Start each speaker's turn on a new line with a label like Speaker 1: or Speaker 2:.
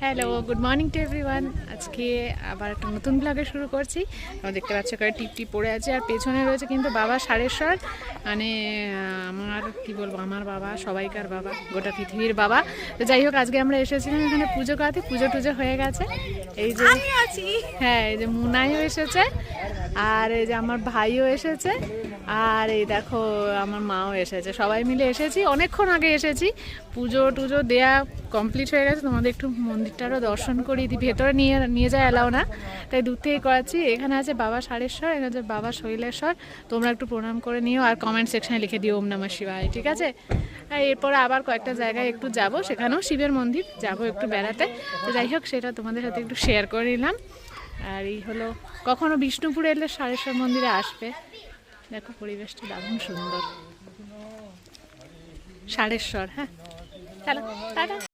Speaker 1: Hello, good morning to everyone. আজকে আবার একটা নতুন ব্লগে শুরু করছি। আমরা দেখতে পাচ্ছি করে টিপটি পড়ে আছে, আর পেছনে রয়েছে কিন্তু বাবা সারেশ্বর। মানে আমার কি বলবো, আমার বাবা, সবাইকার বাবা, গোটা পৃথিবীর বাবা। তো যাই হোক, আজকে আমরা এসেছিলাম এখানে পুজো করাতে। পুজো টুজো হয়ে গেছে। এই যে আছি, হ্যাঁ, এই যে মুনাইও এসেছে, আর এই যে আমার ভাইও এসেছে, আর এই দেখো আমার মাও এসেছে। সবাই মিলে এসেছি, অনেকক্ষণ আগে এসেছি। পুজো টুজো দেয়া কমপ্লিট হয়ে গেছে। তোমাদের একটু মন্দিরটারও দর্শন করিয়ে দিই। ভেতরে নিয়ে যায় এলাও না, তাই দূর থেকে করাচ্ছি। এখানে আছে বাবা সারেশ্বর, এখানে আছে বাবা শৈলেশ্বর। তোমরা একটু প্রণাম করে নিও, আর কমেন্ট সেকশনে লিখে দিও ওম নমঃ শিবায়, ঠিক আছে? এরপরে আবার কয়েকটা জায়গায় একটু যাব, সেখানেও শিবের মন্দির যাব একটু বেড়াতে। তো যাই হোক, সেটা তোমাদের সাথে একটু শেয়ার করে নিলাম। আর এই হলো, কখনো বিষ্ণুপুরে এলে সারেশ্বর মন্দিরে আসবে। দেখো পরিবেশটা দারুণ সুন্দর। সারেশ্বর, হ্যাঁ, চলো টাটা।